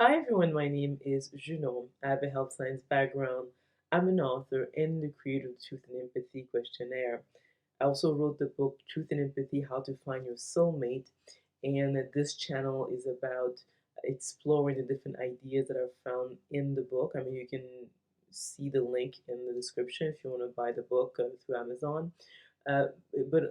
Hi everyone, my name is Junon. I have a health science background. I'm an author and the creator of the Truth and Empathy questionnaire. I also wrote the book Truth and Empathy: How to Find Your Soulmate, and this channel is about exploring the different ideas that are found in the book. I mean, you can see the link in the description if you want to buy the book through Amazon. Uh, but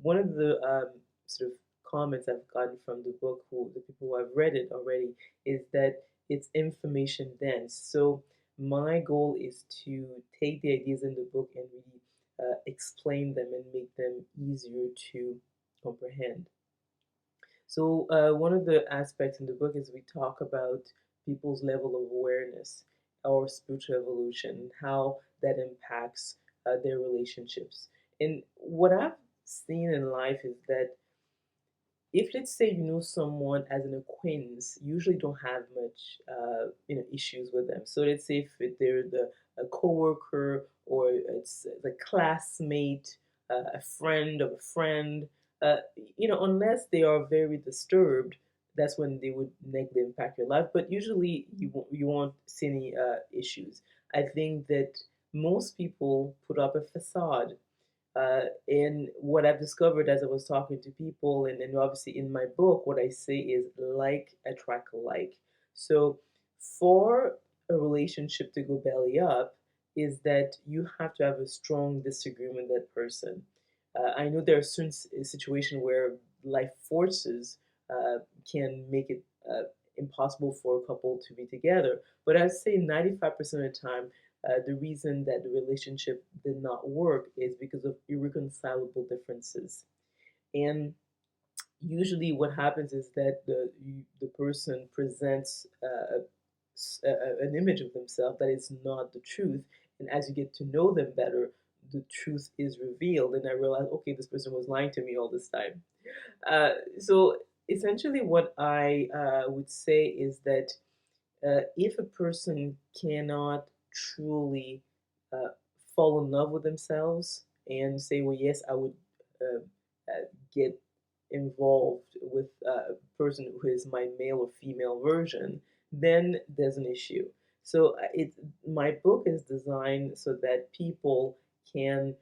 one of the sort of comments I've gotten from the book, the people who have read it already, is that it's information dense. So my goal is to take the ideas in the book and really explain them and make them easier to comprehend. So one of the aspects in the book is we talk about people's level of awareness or spiritual evolution, how that impacts their relationships. And what I've seen in life is that if, let's say, you know someone as an acquaintance, you usually don't have much issues with them. So let's say if they're a coworker, or it's the classmate, a friend of a friend, uh, unless they are very disturbed, that's when they would negatively impact your life. But usually you won't see any issues. I think that most people put up a facade, and what I've discovered as I was talking to people, and obviously in my book, what I say is like attract like. So for a relationship to go belly up, is that you have to have a strong disagreement with that person. I know there are certain situations where life forces can make it impossible for a couple to be together. But I'd say 95% of the time, the reason that the relationship did not work is because of irreconcilable differences. And usually, what happens is that the person presents an image of themselves that is not the truth. And as you get to know them better, the truth is revealed. And I realized, okay, this person was lying to me all this time. So essentially, what I would say is that if a person cannot truly uh, fall in love with themselves and say, well, yes, I would uh, get involved with a person who is my male or female version, then there's an issue. So my book is designed so that people can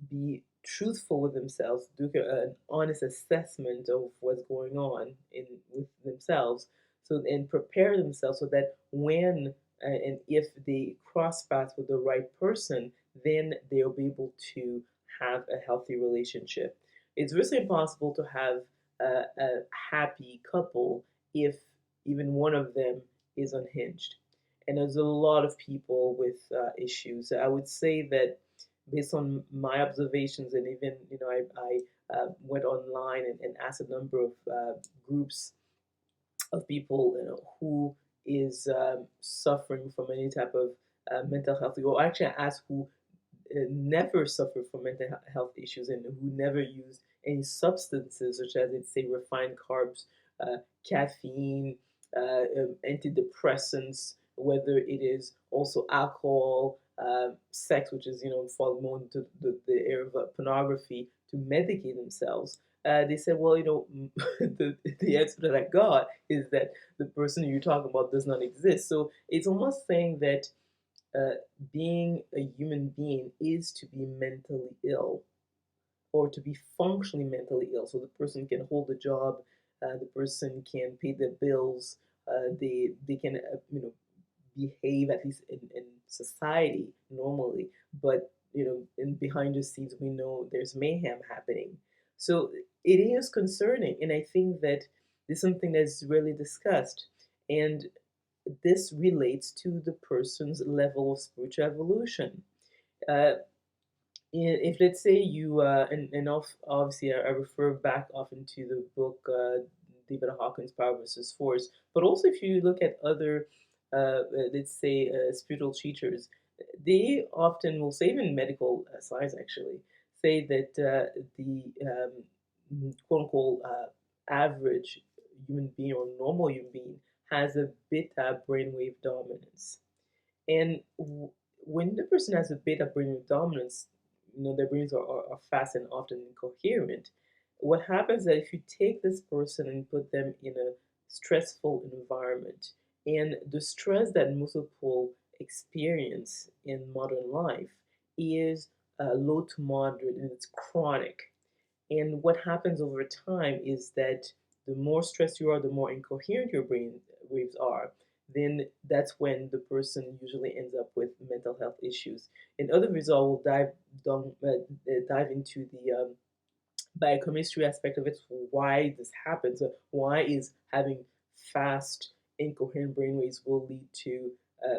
be truthful with themselves, do an honest assessment of what's going on in with themselves, so and prepare themselves so that when and if they cross paths with the right person, then they'll be able to have a healthy relationship. It's really impossible to have a happy couple if even one of them is unhinged. And there's a lot of people with issues. I would say that based on my observations, and even I went online and asked a number of groups of people, who is suffering from any type of mental health, or actually I asked who never suffered from mental health issues and who never used any substances such as, let's say, refined carbs, caffeine, antidepressants, whether it is also alcohol, sex, which is fall more into the area of pornography, to medicate themselves. They said, well, the answer that I got is that the person you're talking about does not exist. So it's almost saying that uh, being a human being is to be mentally ill, or to be functionally mentally ill. So the person can hold a job, the person can pay their bills, they can behave at least in society normally, but in behind the scenes we know there's mayhem happening. So it is concerning, and I think that this is something that's rarely discussed, and this relates to the person's level of spiritual evolution. Uh, if, let's say, you obviously I refer back often to the book David Hawkins' Power versus Force, but also if you look at other let's say spiritual teachers, they often will say, even medical science actually, say that the quote unquote average human being or normal human being has a beta brainwave dominance. And when the person has a beta brainwave dominance, their brains are fast and often incoherent. What happens is that if you take this person and put them in a stressful environment. And the stress that most people experience in modern life is low to moderate and it's chronic. And what happens over time is that the more stressed you are, the more incoherent your brain waves are. Then that's when the person usually ends up with mental health issues. In other videos, I will dive into the biochemistry aspect of it, why this happens, why is having fast, incoherent brainwaves will lead to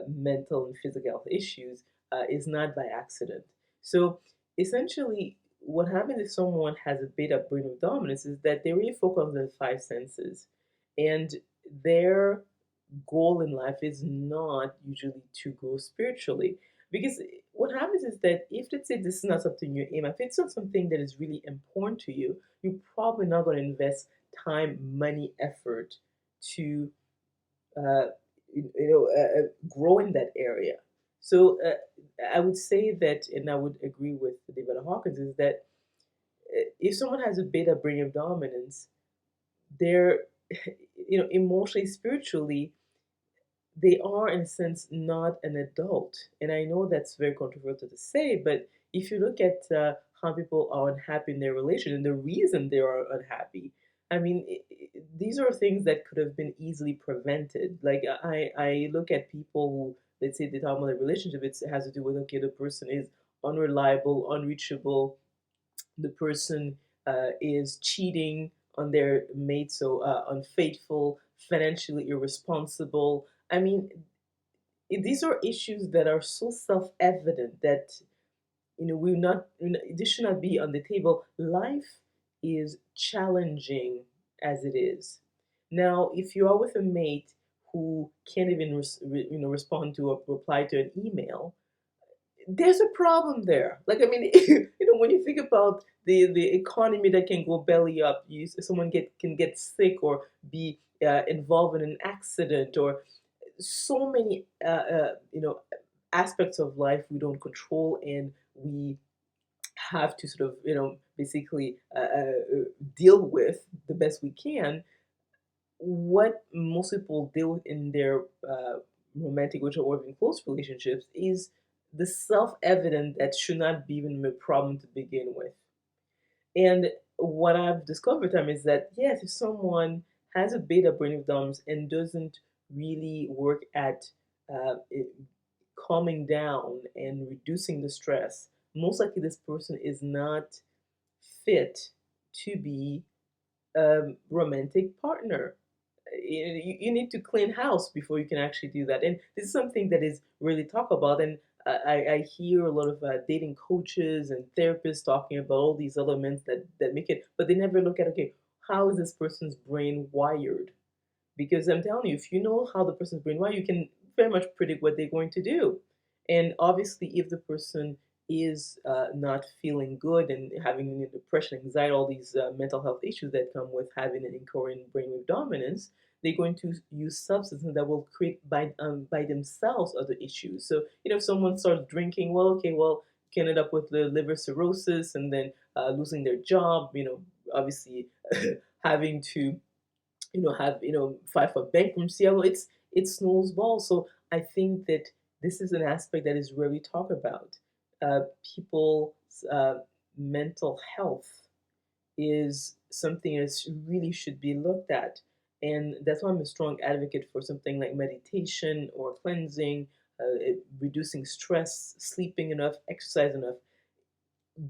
mental and physical health issues is not by accident. So essentially, what happens if someone has a beta brainwave dominance is that they really focus on the five senses, and their goal in life is not usually to grow spiritually. Because what happens is that if, let's say, this is not something you aim at, if it's not something that is really important to you, you're probably not going to invest time, money, effort to uh, grow in that area. So I would say that, and I would agree with David Hawkins, is that if someone has a beta brain of dominance, they're emotionally, spiritually, they are in a sense not an adult. And I know that's very controversial to say, but if you look at how people are unhappy in their relation and the reason they are unhappy, I mean, these are things that could have been easily prevented. Like I look at people who, let's say, they talk about their relationship, it has to do with, okay, the person is unreliable, unreachable, the person is cheating on their mate, so unfaithful, financially irresponsible. I mean, these are issues that are so self-evident that we not this should not be on the table. Life is challenging as it is. Now, if you are with a mate who can't even respond to or reply to an email, there's a problem there. Like, I mean, when you think about the economy that can go belly up, someone can get sick or be involved in an accident, or so many aspects of life we don't control, and we have to sort of basically deal with the best we can. What most people deal with in their romantic or even close relationships is the self-evident that should not be even a problem to begin with. And what I've discovered time is that yes, if someone has a beta brain of DOMS and doesn't really work at calming down and reducing the stress, most likely this person is not fit to be a romantic partner. You need to clean house before you can actually do that. And this is something that is really talked about. And I hear a lot of dating coaches and therapists talking about all these elements that make it, but they never look at, okay, how is this person's brain wired? Because I'm telling you, if you know how the person's brain wired, you can very much predict what they're going to do. And obviously, if the person is not feeling good and having depression, anxiety, all these mental health issues that come with having an incoherent brainwave dominance, they're going to use substances that will create by themselves other issues. So, if someone starts drinking, well, okay, well, can end up with the liver cirrhosis and then losing their job, obviously having to have fight for bankruptcy. It snowballs. So I think that this is an aspect that is rarely talked about. People's mental health is something that really should be looked at, and that's why I'm a strong advocate for something like meditation or cleansing, reducing stress, sleeping enough, exercise enough.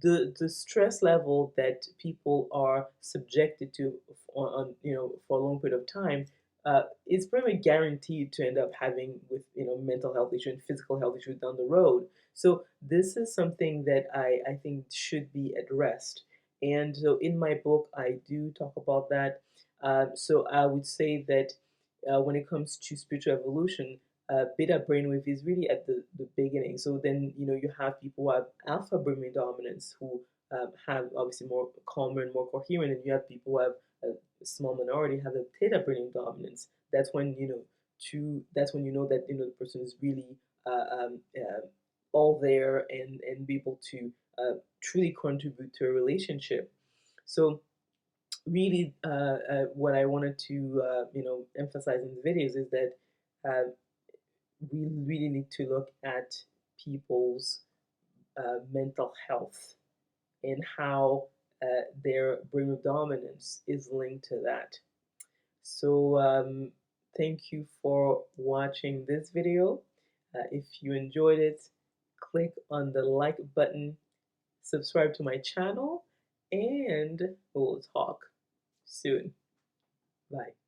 The stress level that people are subjected to on for a long period of time is pretty much guaranteed to end up having with mental health issues and physical health issues down the road. So this is something that I think should be addressed. And so in my book I do talk about that. So I would say that when it comes to spiritual evolution, beta brainwave is really at the beginning. So then, you have people who have alpha brainwave dominance who have obviously more calmer and more coherent, and you have people who have a small minority have a theta brainwave dominance. That's when that's when you know that the person is really all there and be able to truly contribute to a relationship. So really, what I wanted to emphasize in the videos is that uh, we really need to look at people's mental health and how their brain of dominance is linked to that. So thank you for watching this video. If you enjoyed it, click on the like button, subscribe to my channel, and we'll talk soon. Bye.